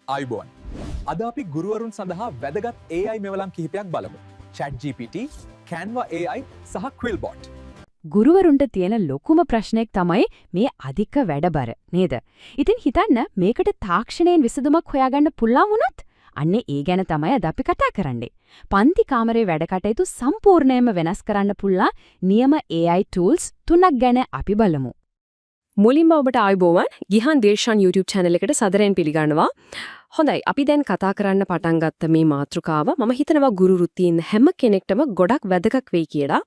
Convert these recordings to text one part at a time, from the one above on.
ආයුබෝවන්. අද අපි ගුරුවරුන් සඳහා වැදගත් AI මෙවලම් කිහිපයක් බලමු. ChatGPT, Canva AI සහ Quillbot. ගුරුවරුන්ට තියෙන ලොකුම ප්‍රශ්නයක් තමයි මේ අධික වැඩබර නේද? ඉතින් හිතන්න මේකට තාක්ෂණයෙන් විසඳුමක් හොයාගන්න පුළුවන් වුණොත් අන්න ඒ ගැන තමයි අද අපි කතා කරන්නේ. පන්ති කාමරේ වැඩ කටයුතු සම්පූර්ණයෙන්ම වෙනස් කරන්න පුළුවන් නියම AI tools 3ක් ගැන අපි බලමු. මුලින්ම ඔබට ආයුබෝවන් ගිහන් දේශාන් YouTube channel එකට සදරෙන් පිළිගන්නවා. හොඳයි අපි දැන් කතා කරන්න පටන් ගත්ත මේ මාතෘකාව මම හිතනවා ගුරු වෘත්තියේ ඉන්න හැම කෙනෙක්ටම ගොඩක් වැදගත් වෙයි කියලා.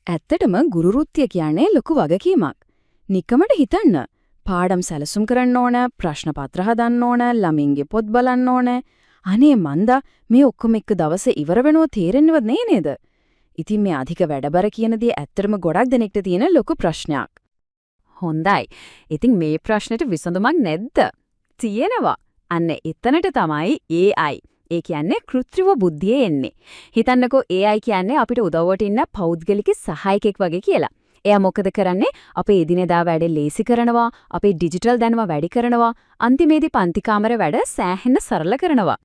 ඇත්තටම ගුරු වෘත්තිය කියන්නේ ලොකු වගකීමක්. නිකමට හිතන්න. පාඩම් සැලසුම් කරන්න ඕන, ප්‍රශ්න පත්‍ර හදන්න ඕන, ළමින්ගේ පොත් බලන්න ඕන. අනේ මන්දා මේ ඔක්කොම එක දවසේ ඉවර වෙනව තේරෙන්නවත් නේද? ඉතින් මේ අධික වැඩබර කියන දේ ඇත්තටම ගොඩක් දෙනෙක්ට තියෙන ලොකු ප්‍රශ්නයක්. හොඳයි. ඉතින් මේ ප්‍රශ්නෙට විසඳුමක් නැද්ද? තියෙනවා. අන්න එතනට තමයි AI. ඒ කියන්නේ කෘත්‍රිම බුද්ධිය එන්නේ. හිතන්නකෝ AI කියන්නේ අපිට උදව්වට ඉන්න පෞද්ගලික සහායකෙක් වගේ කියලා. එයා මොකද කරන්නේ? අපේ එදිනෙදා වැඩ ලේසි කරනවා, අපේ ඩිජිටල් දැනුම වැඩි කරනවා, අන්තිමේදී පන්ති කාමර වැඩ සෑහෙන සරල කරනවා.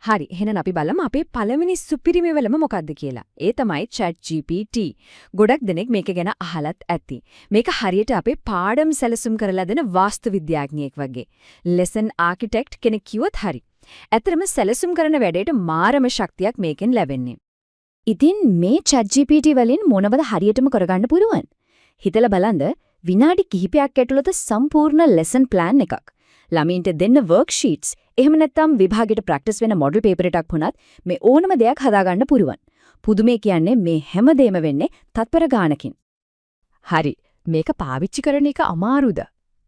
හරි, එහෙනම් අපි බලමු අපේ පළවෙනි සුපිරිම වෙලම මොකද්ද කියලා. ඒ තමයි ChatGPT. ගොඩක් දෙනෙක් මේක ගැන අහලත් ඇති. මේක හරියට අපේ පාඩම් සැලසුම් කරලා දෙන වාස්තු විද්‍යාඥයෙක් වගේ. lesson architect කෙනෙක් කිව්වොත් හරි. ඇත්තටම සැලසුම් කරන වැඩේට මාරම ශක්තියක් මේකෙන් ලැබෙන්නේ. ඉතින් මේ ChatGPT වලින් මොනවද හරියටම කරගන්න පුළුවන්? හිතලා බලන්න විනාඩි කිහිපයක් ඇතුළත සම්පූර්ණ lesson plan එකක්. ළමින්ට දෙන්න worksheets. එහෙම නැත්නම් විභාගෙට ප්‍රැක්ටිස් වෙන මොඩල් පේපර් එකක් වුණත් මේ ඕනම දෙයක් හදාගන්න පුළුවන්. පුදුමේ කියන්නේ මේ හැමදේම වෙන්නේ තත්පර ගානකින්. හරි. මේක පාවිච්චි කරන එක අමාරුද?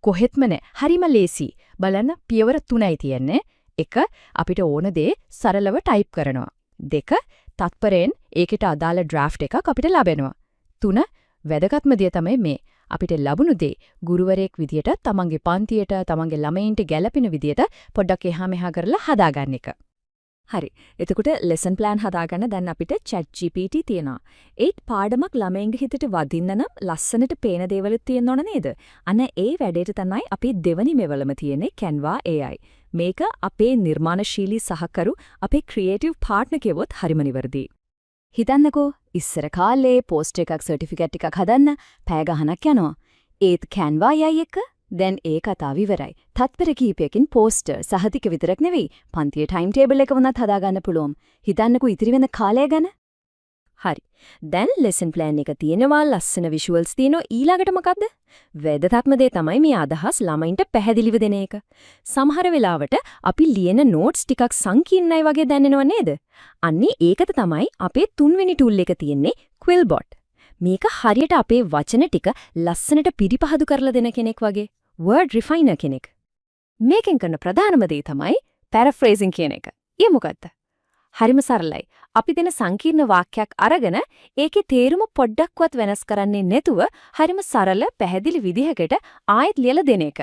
කොහෙත්ම නෑ. හරිම ලේසි. බලන්න පියවර 3යි තියෙන්නේ. 1. අපිට ඕන දේ සරලව ටයිප් කරනවා. 2. තත්පරෙන් ඒකට අදාළ ඩ්‍රාෆ්ට් එකක් අපිට ලැබෙනවා. 3. වැදගත්ම දේ තමයි මේ අපිට ලැබුණු දේ ගුරුවරයෙක් විදියට තමන්ගේ පන්තියට තමන්ගේ ළමයින්ට ගැළපෙන විදියට පොඩ්ඩක් එහා මෙහා කරලා හදාගන්න එක. හරි. එතකොට lesson plan හදාගන්න දැන් අපිට ChatGPT තියෙනවා. ඒත් පාඩමක් ළමයින්ගේ හිතට වදින්න නම් ලස්සනට පේන දේවල් තියෙන්න ඕන නේද? අන්න ඒ වැඩේට තමයි අපි දෙවනි මෙවලම තියෙන්නේ Canva AI. මේක අපේ නිර්මාණශීලී සහකරු අපේ ක්‍රියේටිව් පාර්ට්නර් කෙවොත් හරිම නිවැරදි. හිතන්නකෝ ඉස්සර කාලේ පෝස්ට් එකක් සර්ටිෆිකේට් එකක් හදන්න පැය ගහනක් යනවා. ඒත් Canva AI එක දැන් ඒ කතාව ඉවරයි. තත්පර කීපයකින් පෝස්ටර් සහතික විතරක් නෙවෙයි පන්තියේ ටයිම් ටේබල් එක වුණත් හදාගන්න පුළුවන්. හිතන්නකෝ ඉතිරි වෙන කාලය ගැන. හරි. දැන් lesson plan එක තියෙනවා, ලස්සන visuals තියෙනවා. ඊළඟට මොකද්ද? වැදගත්ම දේ තමයි මේ අදහස් ළමයින්ට පැහැදිලිව දෙන එක. සමහර වෙලාවට අපි ලියන notes ටිකක් සංකීර්ණයි වගේ දැනෙනව නේද? අන්නේ ඒකද තමයි අපේ තුන්වෙනි tool එක තියෙන්නේ Quillbot. මේක හරියට අපේ වචන ටික ලස්සනට පිරිපහදු කරලා දෙන කෙනෙක් වගේ. word refiner කෙනෙක්. මේකෙන් කරන ප්‍රධානම දේ තමයි paraphrasing කියන එක. ඊය මොකද්ද? හරිම සරලයි. අපි දෙන සංකීර්ණ වාක්‍යයක් අරගෙන ඒකේ තේරුම පොඩ්ඩක්වත් වෙනස් කරන්නේ නැතුව හරිම සරල පැහැදිලි විදිහකට ආයෙත් ලියලා දෙන එක.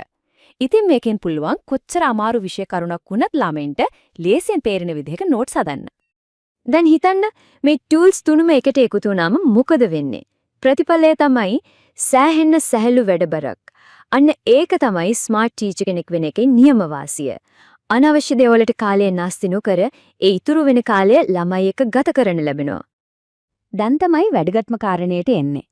ඉතින් මේකෙන් පුළුවන් කොච්චර අමාරු විෂය කරුණක් වුණත් ළමයින්ට ලේසියෙන් පේරෙන විදිහක notes හදන්න. දැන් හිතන්න මේ tools තුනම එකට එකතු වුණාම මොකද වෙන්නේ? ප්‍රතිඵලය තමයි සෑහෙන සැහැල්ලු වැඩබරක්. අන්න ඒක තමයි smart teacher කෙනෙක් වෙන එකේ නියම වාසිය. අනවශ්‍ය දේවල්වලට කාලය නාස්ති නොකර ඒ ඉතුරු වෙන කාලය ළමයි එක්ක ගත කරන්න ලැබෙනවා. දැන් තමයි වැදගත්ම කාරණේට එන්නේ.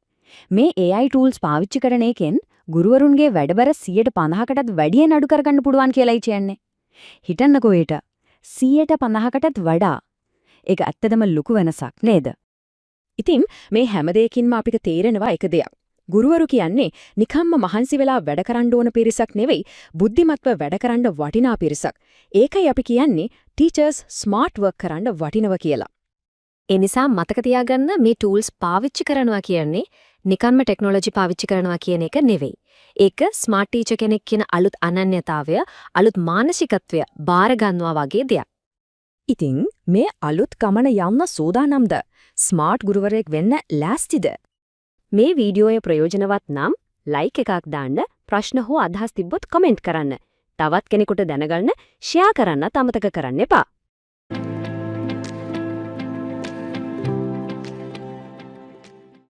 මේ AI tools පාවිච්චි කරන එකෙන් ගුරුවරුන්ගේ වැඩබර 150කටත් වැඩියෙන් අඩු කරගන්න පුළුවන් කියලායි කියන්නේ. හිතන්නකෝ ඒට 150කටත් වඩා. ඒක ඇත්තදම ලොකු වෙනසක් නේද? ඉතින් මේ හැම දෙයකින්ම අපිට තේරෙනවා එක දෙයක්. ගුරුවරු කියන්නේ නිකම්ම මහන්සි වෙලා වැඩ කරන්න ඕන පිරිසක් නෙවෙයි, බුද්ධිමත්ව වැඩ කරන්න වටිනා පිරිසක්. ඒකයි අපි කියන්නේ teachers smart work කරන්න වටිනවා කියලා. ඒ නිසා මතක තියාගන්න මේ tools පාවිච්චි කරනවා කියන්නේ නිකම්ම ටෙක්නොලොජි පාවිච්චි කරනවා කියන එක නෙවෙයි. ඒක smart teacher කෙනෙක් කියන අලුත් අනන්‍යතාවය, අලුත් මානසිකත්වය බාර ගන්නවා වගේ දෙයක්. ඉතින් මේ අලුත් ගමන යන්න සූදානම්ද? ස්මාර්ට් ගුරුවරයෙක් වෙන්න ලෑස්තිද? මේ වීඩියෝය ප්‍රයෝජනවත් නම් ලයික් එකක් දාන්න, ප්‍රශ්න හෝ අදහස් තිබ්බොත් කමෙන්ට් කරන්න. තවත් කෙනෙකුට දැනගන්න ෂෙයා කරන්නත් අමතක කරන්න එපා.